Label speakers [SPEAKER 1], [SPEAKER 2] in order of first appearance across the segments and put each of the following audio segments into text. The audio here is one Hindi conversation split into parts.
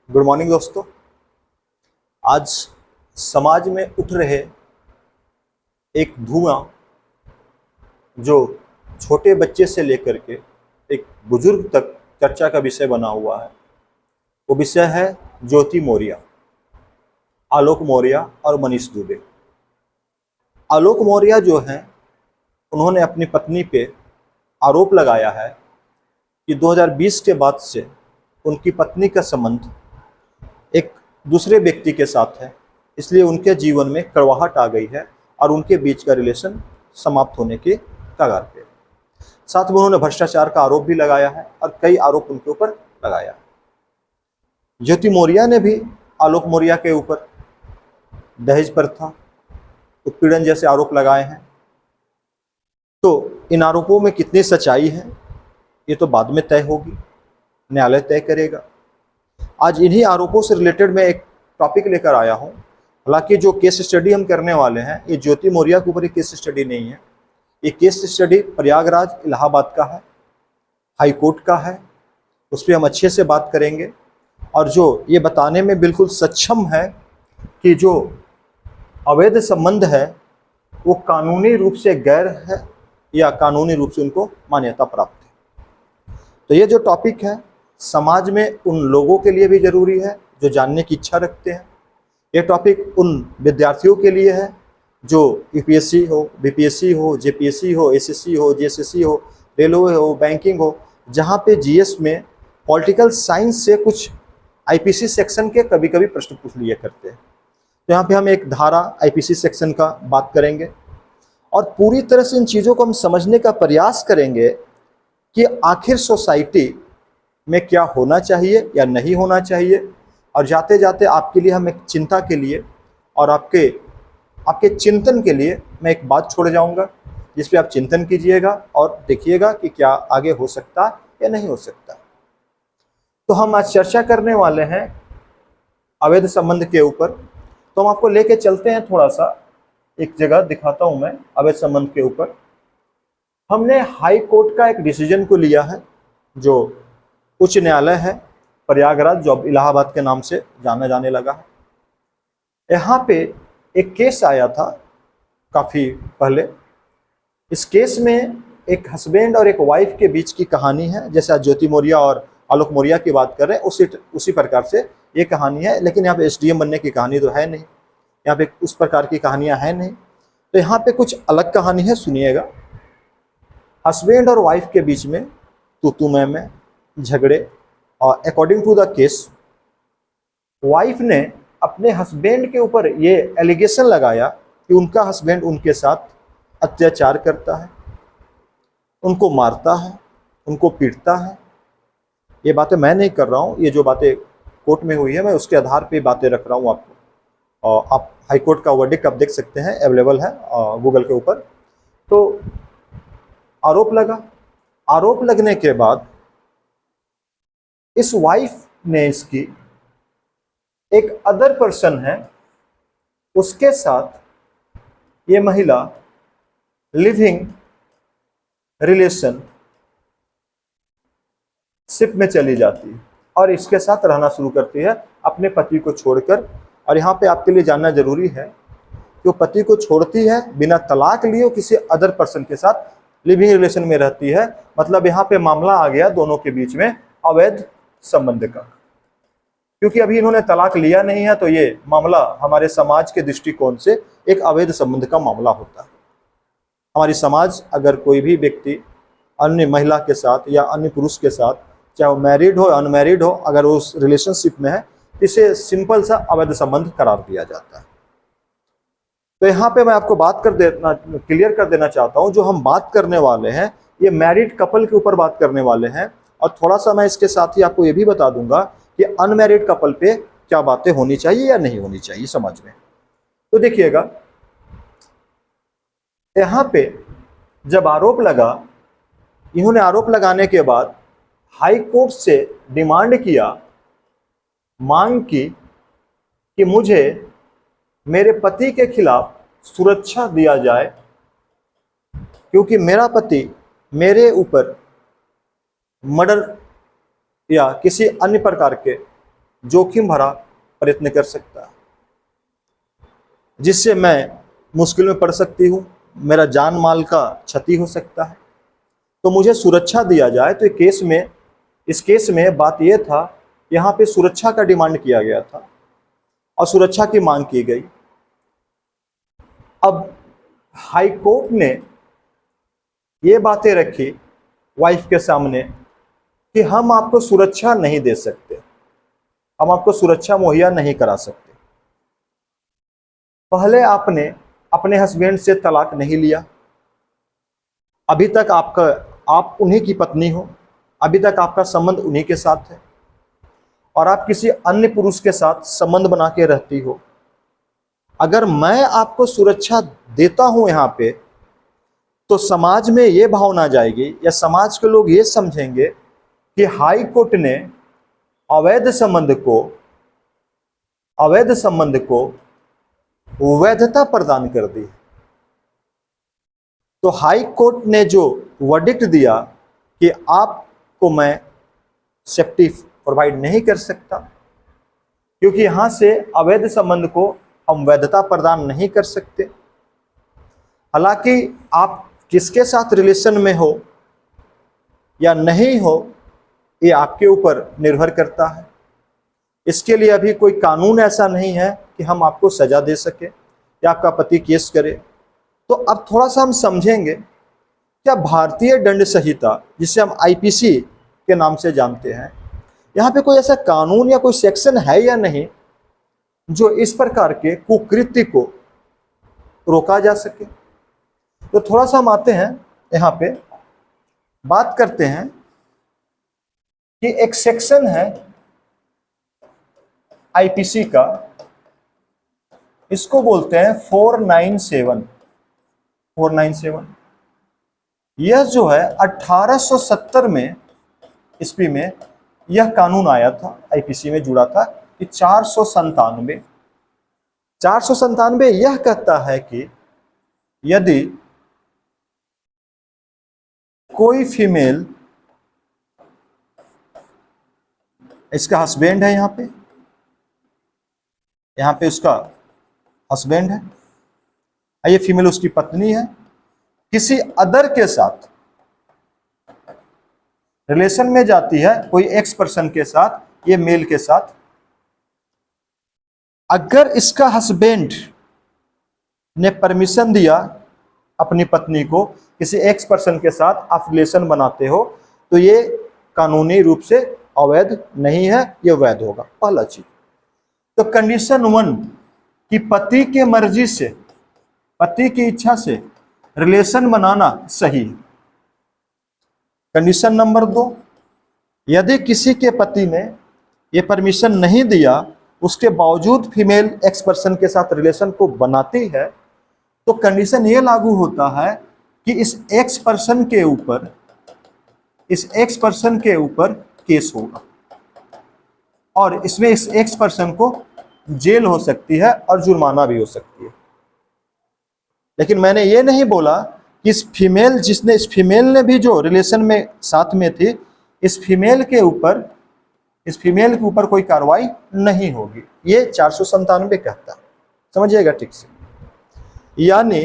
[SPEAKER 1] गुड मॉर्निंग दोस्तों। आज समाज में उठ रहे एक धुआं जो छोटे बच्चे से लेकर के एक बुजुर्ग तक चर्चा का विषय बना हुआ है, वो विषय है ज्योति मौर्य, आलोक मौर्य और मनीष दुबे। आलोक मौर्य जो हैं, उन्होंने अपनी पत्नी पे आरोप लगाया है कि 2020 के बाद से उनकी पत्नी का संबंध एक दूसरे व्यक्ति के साथ है, इसलिए उनके जीवन में कड़वाहट आ गई है और उनके बीच का रिलेशन समाप्त होने के कगार पे। साथ में उन्होंने भ्रष्टाचार का आरोप भी लगाया है और कई आरोप उनके ऊपर लगाया है। ज्योति मौर्य ने भी आलोक मौर्य के ऊपर दहेज प्रथा, उत्पीड़न जैसे आरोप लगाए हैं। तो इन आरोपों में कितनी सच्चाई है ये तो बाद में तय होगी, न्यायालय तय करेगा। आज इन्हीं आरोपों से रिलेटेड मैं एक टॉपिक लेकर आया हूं। हालांकि जो केस स्टडी हम करने वाले हैं ये ज्योति मौर्य के ऊपर एक केस स्टडी नहीं है, ये केस स्टडी प्रयागराज इलाहाबाद का है, हाई कोर्ट का है। उस पर हम अच्छे से बात करेंगे और जो ये बताने में बिल्कुल सक्षम है कि जो अवैध संबंध है वो कानूनी रूप से गैर है या कानूनी रूप से उनको मान्यता प्राप्त है। तो ये जो टॉपिक है समाज में उन लोगों के लिए भी जरूरी है जो जानने की इच्छा रखते हैं। ये टॉपिक उन विद्यार्थियों के लिए है जो यूपीएससी हो, बीपीएससी हो, जेपीएससी हो, एसएससी हो, जेएसएससी हो, रेलवे हो, बैंकिंग हो, जहाँ पे जीएस में पॉलिटिकल साइंस से कुछ आईपीसी सेक्शन के कभी कभी प्रश्न पूछ लिया करते हैं। तो यहाँ पे हम एक धारा आईपीसी सेक्शन का बात करेंगे और पूरी तरह से इन चीज़ों को हम समझने का प्रयास करेंगे कि आखिर सोसाइटी में क्या होना चाहिए या नहीं होना चाहिए। और जाते जाते आपके लिए हम एक चिंता के लिए और आपके चिंतन के लिए मैं एक बात छोड़ जाऊंगा जिस पे आप चिंतन कीजिएगा और देखिएगा कि क्या आगे हो सकता या नहीं हो सकता। तो हम आज चर्चा करने वाले हैं अवैध संबंध के ऊपर। तो हम आपको लेके चलते हैं, थोड़ा सा एक जगह दिखाता हूं मैं अवैध संबंध के ऊपर। हमने हाई कोर्ट का एक डिसीजन को लिया है जो उच्च न्यायालय है प्रयागराज, जो अब इलाहाबाद के नाम से जाना जाने लगा है। यहाँ पे एक केस आया था काफ़ी पहले। इस केस में एक हस्बैंड और एक वाइफ के बीच की कहानी है। जैसे आज ज्योति मौर्य और आलोक मौर्य की बात कर रहे हैं उसी प्रकार से ये कहानी है। लेकिन यहाँ पे एसडीएम बनने की कहानी तो है नहीं, यहाँ पे उस प्रकार की कहानियाँ हैं नहीं। तो यहाँ पे कुछ अलग कहानी है, सुनिएगा। हस्बैंड और वाइफ के बीच में तू मैं झगड़े और according to the case wife ने अपने हस्बैंड के ऊपर ये एलिगेशन लगाया कि उनका हस्बैंड उनके साथ अत्याचार करता है, उनको मारता है, उनको पीटता है। ये बातें मैं नहीं कर रहा हूँ, ये जो बातें कोर्ट में हुई है मैं उसके आधार पे बातें रख रहा हूँ आपको। और आप हाई कोर्ट का वर्डिक्ट आप देख सकते हैं, अवेलेबल है गूगल के ऊपर। तो आरोप लगा, आरोप लगने के बाद इस वाइफ ने इसकी एक अदर पर्सन है उसके साथ ये महिला लिविंग रिलेशनशिप में चली जाती है और इसके साथ रहना शुरू करती है अपने पति को छोड़कर। और यहाँ पे आपके लिए जानना जरूरी है कि वो पति को छोड़ती है बिना तलाक लिए किसी अदर पर्सन के साथ लिविंग रिलेशन में रहती है। मतलब यहाँ पे मामला आ गया दोनों के बीच में अवैध संबंध का। क्योंकि अभी इन्होंने तलाक लिया नहीं है तो ये मामला हमारे समाज के दृष्टिकोण से एक अवैध संबंध का मामला होता है। हमारी समाज अगर कोई भी व्यक्ति अन्य महिला के साथ या अन्य पुरुष के साथ, चाहे वो मैरिड हो या अनमैरिड हो, अगर वो उस रिलेशनशिप में है, इसे सिंपल सा अवैध संबंध करार दिया जाता है। तो यहाँ पे मैं आपको क्लियर कर देना चाहता हूँ, जो हम बात करने वाले हैं ये मैरिड कपल के ऊपर बात करने वाले हैं। और थोड़ा सा मैं इसके साथ ही आपको ये भी बता दूंगा कि अनमैरिड कपल पे क्या बातें होनी चाहिए या नहीं होनी चाहिए समाज में। तो देखिएगा, यहाँ पे जब आरोप लगा, इन्होंने आरोप लगाने के बाद हाई कोर्ट से डिमांड किया, मांग की कि मुझे मेरे पति के खिलाफ सुरक्षा दिया जाए क्योंकि मेरा पति मेरे ऊपर मर्डर या किसी अन्य प्रकार के जोखिम भरा प्रयत्न कर सकता है, जिससे मैं मुश्किल में पड़ सकती हूँ, मेरा जान माल का क्षति हो सकता है। तो मुझे सुरक्षा दिया जाए। तो इस केस में बात यह था, यहाँ पे सुरक्षा का डिमांड किया गया था और सुरक्षा की मांग की गई। अब हाई कोर्ट ने ये बातें रखी वाइफ के सामने कि हम आपको सुरक्षा नहीं दे सकते, हम आपको सुरक्षा मुहैया नहीं करा सकते। पहले आपने अपने हस्बैंड से तलाक नहीं लिया, अभी तक आप उन्हीं की पत्नी हो, अभी तक आपका संबंध उन्हीं के साथ है और आप किसी अन्य पुरुष के साथ संबंध बना के रहती हो। अगर मैं आपको सुरक्षा देता हूं यहाँ पे, तो समाज में ये भावना जाएगी या समाज के लोग ये समझेंगे कि हाई कोर्ट ने अवैध संबंध को वैधता प्रदान कर दी। तो हाई कोर्ट ने जो वर्डिक्ट दिया कि आपको मैं सेफ्टी प्रोवाइड नहीं कर सकता, क्योंकि यहां से अवैध संबंध को हम वैधता प्रदान नहीं कर सकते। हालांकि आप किसके साथ रिलेशन में हो या नहीं हो, ये आपके ऊपर निर्भर करता है। इसके लिए अभी कोई कानून ऐसा नहीं है कि हम आपको सजा दे सके या आपका पति केस करे। तो अब थोड़ा सा हम समझेंगे, क्या भारतीय दंड संहिता, जिसे हम आईपीसी के नाम से जानते हैं, यहाँ पे कोई ऐसा कानून या कोई सेक्शन है या नहीं जो इस प्रकार के कुकृत्य को रोका जा सके। तो थोड़ा सा हम आते हैं यहाँ पे, बात करते हैं कि एक सेक्शन है आईपीसी का, इसको बोलते हैं 497। यह जो है 1870 में ईस्वी में यह कानून आया था, आईपीसी में जुड़ा था कि 497 यह कहता है कि यदि कोई फीमेल, इसका हस्बैंड है, यहाँ पे उसका हस्बैंड है, ये फीमेल उसकी पत्नी है, किसी अदर के साथ रिलेशन में जाती है, कोई एक्स पर्सन के साथ, ये मेल के साथ, अगर इसका हस्बैंड ने परमिशन दिया अपनी पत्नी को किसी एक्स पर्सन के साथ आप रिलेशन बनाते हो, तो ये कानूनी रूप से अवैध नहीं है, ये वैध होगा। पहला चीज। तो कंडीशन 1 कि पति के मर्जी से, पति की इच्छा से रिलेशन बनाना सही है। कंडीशन नंबर 2, यदि किसी के पति ने ये परमिशन नहीं दिया, उसके बावजूद फीमेल एक्स पर्सन के साथ रिलेशन को बनाती है, तो कंडीशन ये लागू होता है कि इस एक्स पर्सन के ऊपर केस होगा और इसमें इस एक्स पर्सन को जेल हो सकती है और जुर्माना भी हो सकती है। लेकिन मैंने ये नहीं बोला कि इस फीमेल ने भी जो रिलेशन में साथ में थी, इस फीमेल के ऊपर कोई कार्रवाई नहीं होगी। ये 497 कहता है, समझिएगा ठीक से। यानी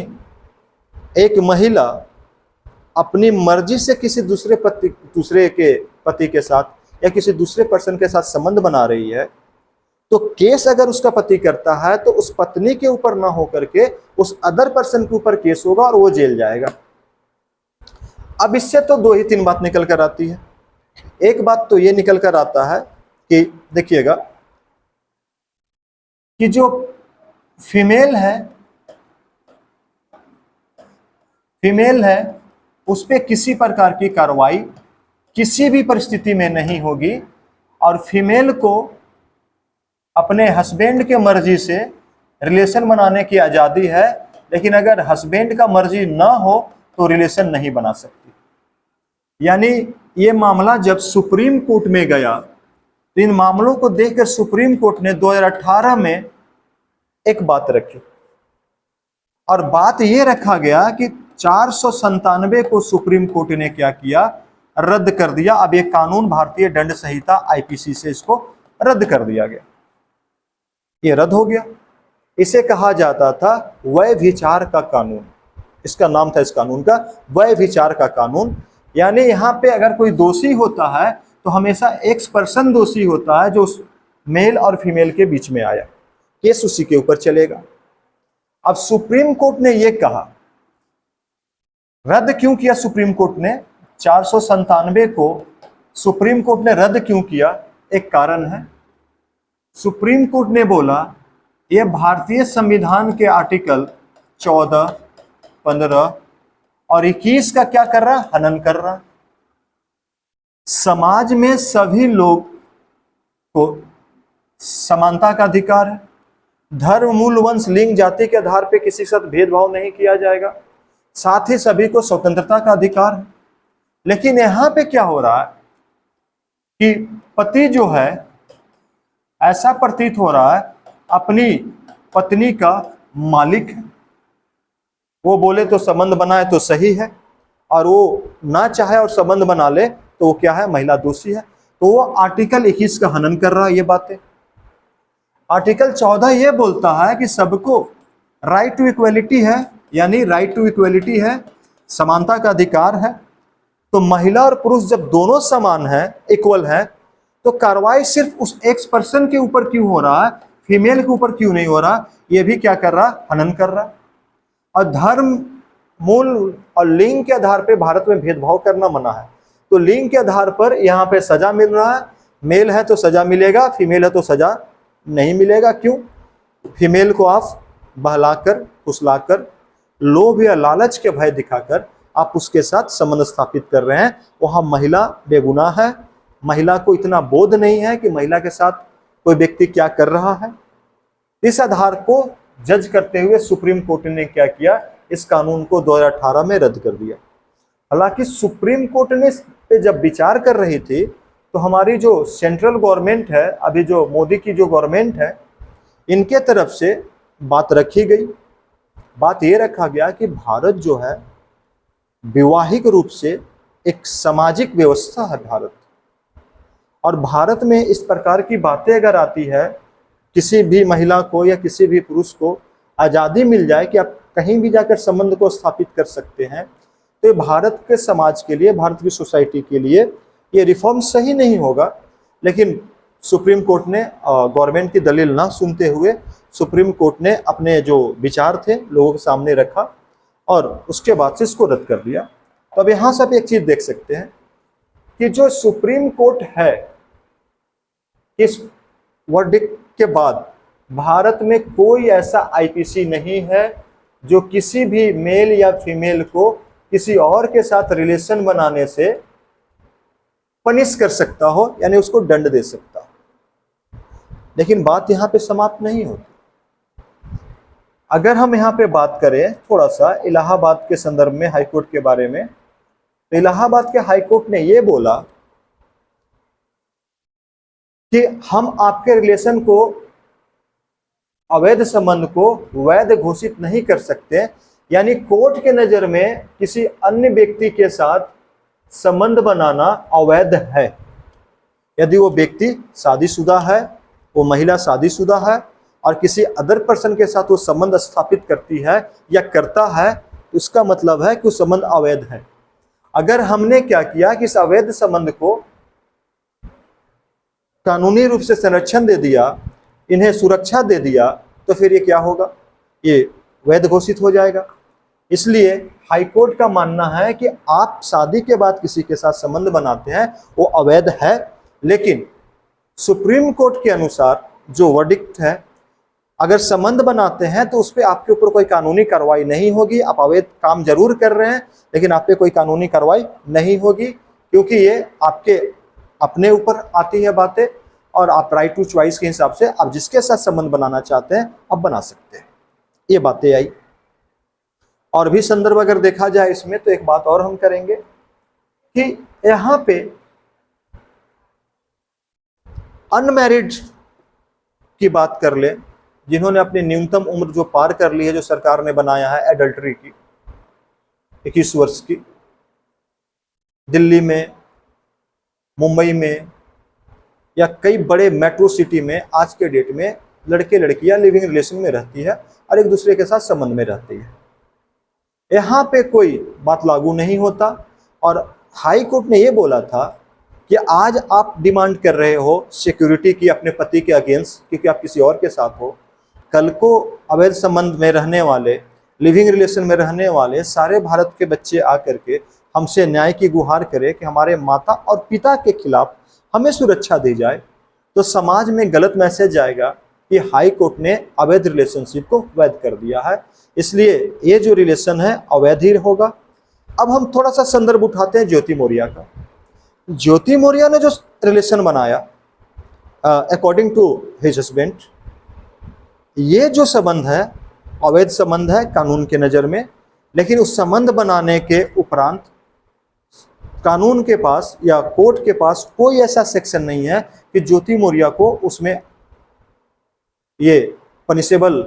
[SPEAKER 1] एक महिला अपनी मर्जी से किसी दूसरे के पति के साथ या किसी दूसरे पर्सन के साथ संबंध बना रही है, तो केस अगर उसका पति करता है तो उस पत्नी के ऊपर ना होकर के उस अदर पर्सन के ऊपर केस होगा और वो जेल जाएगा। अब इससे तो 2 ही 3 बात निकल कर आती है। एक बात तो ये निकल कर आता है कि देखिएगा कि जो फीमेल है उस पे किसी प्रकार की कार्रवाई किसी भी परिस्थिति में नहीं होगी और फीमेल को अपने हस्बैंड के मर्जी से रिलेशन बनाने की आज़ादी है, लेकिन अगर हस्बैंड का मर्जी ना हो तो रिलेशन नहीं बना सकती। यानी ये मामला जब सुप्रीम कोर्ट में गया तो इन मामलों को देखकर सुप्रीम कोर्ट ने 2018 में एक बात रखी और बात ये रखा गया कि 497 को सुप्रीम कोर्ट ने क्या किया, रद्द कर दिया। अब ये कानून भारतीय दंड संहिता आईपीसी से इसको रद्द कर दिया गया, ये रद्द हो गया। इसे कहा जाता था व्यभिचार का कानून। इसका नाम था इस कानून का व्यभिचार का कानून। यानी यहाँ पे अगर कोई दोषी होता है तो हमेशा एक पर्सन दोषी होता है जो मेल और फीमेल के बीच में आया, केस उसी के ऊपर चलेगा। अब सुप्रीम कोर्ट ने यह कहा, रद्द क्यों किया सुप्रीम कोर्ट ने 497 को सुप्रीम कोर्ट ने रद्द क्यों किया? एक कारण है, सुप्रीम कोर्ट ने बोला यह भारतीय संविधान के आर्टिकल 14, 15 और 21 का क्या कर रहा? हनन कर रहा। समाज में सभी लोग को समानता का अधिकार है, धर्म, मूल, वंश, लिंग, जाति के आधार पर किसी के साथ भेदभाव नहीं किया जाएगा, साथ ही सभी को स्वतंत्रता का अधिकार है। लेकिन यहां पे क्या हो रहा है कि पति जो है, ऐसा प्रतीत हो रहा है अपनी पत्नी का मालिक है। वो बोले तो संबंध बनाए तो सही है, और वो ना चाहे और संबंध बना ले तो वो क्या है? महिला दोषी है। तो वो आर्टिकल 21 का हनन कर रहा है। ये बातें आर्टिकल 14 ये बोलता है कि सबको राइट टू इक्वलिटी है, यानी राइट टू इक्वलिटी है, समानता का अधिकार है। तो महिला और पुरुष जब दोनों समान है, इक्वल है, तो कार्रवाई सिर्फ उस एक पर्सन के ऊपर क्यों हो रहा है, फीमेल के ऊपर क्यों नहीं हो रहा? ये भी क्या कर रहा? हनन कर रहा। और धर्म, मूल और लिंग के आधार पे भारत में भेदभाव करना मना है। तो लिंग के आधार पर यहाँ पे सजा मिल रहा है, मेल है तो सजा मिलेगा, फीमेल है तो सजा नहीं मिलेगा। क्यों? फीमेल को आप बहलाकर, फुसलाकर, लोभ या लालच के भय दिखाकर आप उसके साथ संबंध स्थापित कर रहे हैं। वहां महिला बेगुनाह है, महिला को इतना बोध नहीं है कि महिला के साथ कोई व्यक्ति क्या कर रहा है। इस आधार को जज करते हुए सुप्रीम कोर्ट ने क्या किया? इस कानून को 2018 में रद्द कर दिया। हालांकि सुप्रीम कोर्ट ने इस पे जब विचार कर रही थी तो हमारी जो सेंट्रल गवर्नमेंट है, अभी जो मोदी की जो गवर्नमेंट है, इनके तरफ से बात रखी गई। बात ये रखा गया कि भारत जो है वैवाहिक रूप से एक सामाजिक व्यवस्था है भारत, और भारत में इस प्रकार की बातें अगर आती है, किसी भी महिला को या किसी भी पुरुष को आज़ादी मिल जाए कि आप कहीं भी जाकर संबंध को स्थापित कर सकते हैं, तो ये भारत के समाज के लिए, भारत की सोसाइटी के लिए ये रिफॉर्म सही नहीं होगा। लेकिन सुप्रीम कोर्ट ने गवर्नमेंट की दलील ना सुनते हुए सुप्रीम कोर्ट ने अपने जो विचार थे लोगों के सामने रखा और उसके बाद से इसको रद्द कर दिया। तो अब यहाँ से आप एक चीज देख सकते हैं कि जो सुप्रीम कोर्ट है, इस वर्डिक्ट के बाद भारत में कोई ऐसा आईपीसी नहीं है जो किसी भी मेल या फीमेल को किसी और के साथ रिलेशन बनाने से पनिश कर सकता हो, यानी उसको दंड दे सकता हो। लेकिन बात यहाँ पे समाप्त नहीं होती। अगर हम यहाँ पे बात करें थोड़ा सा इलाहाबाद के संदर्भ में, हाईकोर्ट के बारे में, तो इलाहाबाद के हाईकोर्ट ने ये बोला कि हम आपके रिलेशन को, अवैध संबंध को वैध घोषित नहीं कर सकते। यानी कोर्ट के नजर में किसी अन्य व्यक्ति के साथ संबंध बनाना अवैध है। यदि वो व्यक्ति शादीशुदा है, वो महिला शादीशुदा है और किसी अदर पर्सन के साथ वो संबंध स्थापित करती है या करता है, तो इसका मतलब है कि वो संबंध अवैध है। अगर हमने क्या किया कि इस अवैध संबंध को कानूनी रूप से संरक्षण दे दिया, इन्हें सुरक्षा दे दिया, तो फिर ये क्या होगा? ये वैध घोषित हो जाएगा। इसलिए हाईकोर्ट का मानना है कि आप शादी के बाद किसी के साथ संबंध बनाते हैं वो अवैध है। लेकिन सुप्रीम कोर्ट के अनुसार जो वर्डिक्ट है, अगर संबंध बनाते हैं तो उस पर आपके ऊपर कोई कानूनी कार्रवाई नहीं होगी। आप अवैध काम जरूर कर रहे हैं लेकिन आप पे कोई कानूनी कार्रवाई नहीं होगी, क्योंकि ये आपके अपने ऊपर आती है बातें, और आप राइट टू चॉइस के हिसाब से आप जिसके साथ संबंध बनाना चाहते हैं आप बना सकते हैं। ये बातें आई। और भी संदर्भ अगर देखा जाए इसमें, तो एक बात और हम करेंगे कि यहाँ पे अनमैरिड की बात कर ले, जिन्होंने अपनी न्यूनतम उम्र जो पार कर ली है, जो सरकार ने बनाया है एडल्ट्री की 21 वर्ष की, दिल्ली में, मुंबई में या कई बड़े मेट्रो सिटी में आज के डेट में लड़के लड़कियां लिविंग रिलेशन में रहती है और एक दूसरे के साथ संबंध में रहती है। यहाँ पे कोई बात लागू नहीं होता। और हाई कोर्ट ने ये बोला था कि आज आप डिमांड कर रहे हो सिक्योरिटी की अपने पति के अगेंस्ट क्योंकि आप किसी और के साथ हो, कल को अवैध संबंध में रहने वाले, लिविंग रिलेशन में रहने वाले सारे भारत के बच्चे आकर के हमसे न्याय की गुहार करें कि हमारे माता और पिता के खिलाफ हमें सुरक्षा दी जाए, तो समाज में गलत मैसेज जाएगा कि हाई कोर्ट ने अवैध रिलेशनशिप को वैध कर दिया है, इसलिए ये जो रिलेशन है अवैध ही होगा। अब हम थोड़ा सा संदर्भ उठाते हैं ज्योति मौर्य का। ज्योति मौर्य ने जो रिलेशन बनाया अकॉर्डिंग टू हिज हस्बैंड, ये जो संबंध है अवैध संबंध है कानून के नज़र में, लेकिन उस संबंध बनाने के उपरांत कानून के पास या कोर्ट के पास कोई ऐसा सेक्शन नहीं है कि ज्योति मौर्य को उसमें ये पनिशेबल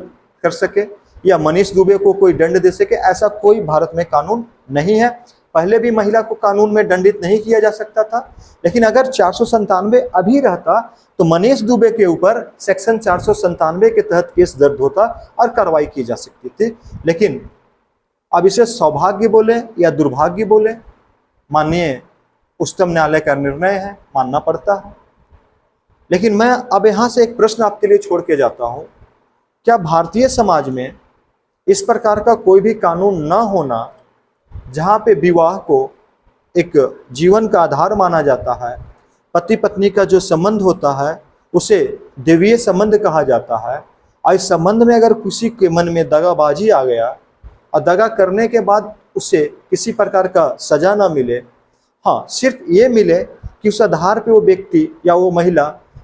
[SPEAKER 1] कर सके या मनीष दुबे को कोई दंड दे सके। ऐसा कोई भारत में कानून नहीं है। पहले भी महिला को कानून में दंडित नहीं किया जा सकता था, लेकिन अगर 497 अभी रहता तो मनीष दुबे के ऊपर सेक्शन 497 के तहत केस दर्ज होता और कार्रवाई की जा सकती थी। लेकिन अब इसे सौभाग्य बोले या दुर्भाग्य बोले, माननीय उच्चतम न्यायालय का निर्णय है, मानना पड़ता है। लेकिन मैं अब यहाँ से एक प्रश्न आपके लिए छोड़ के जाता हूँ, क्या भारतीय समाज में इस प्रकार का कोई भी कानून न होना जहाँ पे विवाह को एक जीवन का आधार माना जाता है, पति पत्नी का जो संबंध होता है उसे देवीय संबंध कहा जाता है, और इस संबंध में अगर किसी के मन में दगाबाजी आ गया और दगा करने के बाद उसे किसी प्रकार का सजा ना मिले, हाँ सिर्फ ये मिले कि उस आधार पे वो व्यक्ति या वो महिला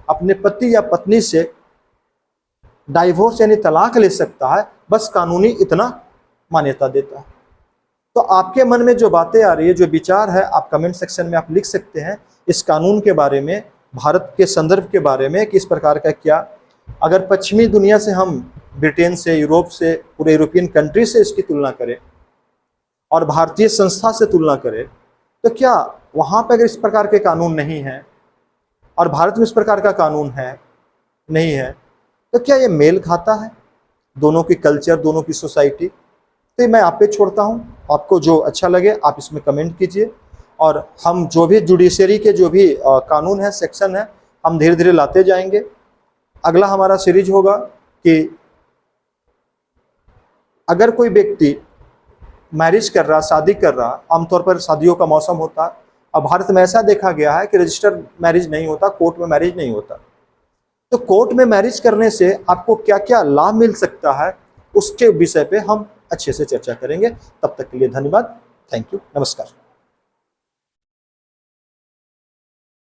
[SPEAKER 1] अपने पति या पत्नी से डाइवोर्स यानी तलाक ले सकता है, बस कानूनी इतना मान्यता देता है। तो आपके मन में जो बातें आ रही है, जो विचार है, आप कमेंट सेक्शन में आप लिख सकते हैं इस कानून के बारे में, भारत के संदर्भ के बारे में, किस प्रकार का क्या, अगर पश्चिमी दुनिया से हम ब्रिटेन से, यूरोप से, पूरे यूरोपियन कंट्री से इसकी तुलना करें और भारतीय संस्था से तुलना करें, तो क्या वहाँ पर अगर इस प्रकार के कानून नहीं हैं और भारत में इस प्रकार का कानून है नहीं है, तो क्या ये मेल खाता है दोनों की कल्चर, दोनों की सोसाइटी? तो मैं आप पे छोड़ता हूँ, आपको जो अच्छा लगे आप इसमें कमेंट कीजिए, और हम जो भी जुडिशरी के जो भी कानून है, सेक्शन है, हम धीरे धीरे लाते जाएंगे। अगला हमारा सीरीज होगा कि अगर कोई व्यक्ति मैरिज कर रहा, शादी कर रहा, आमतौर पर शादियों का मौसम होता है, अब भारत में ऐसा देखा गया है कि रजिस्टर्ड मैरिज नहीं होता, कोर्ट में मैरिज नहीं होता, तो कोर्ट में मैरिज करने से आपको क्या क्या लाभ मिल सकता है उसके विषय पे हम अच्छे से चर्चा करेंगे। तब तक के लिए धन्यवाद, थैंक यू, नमस्कार।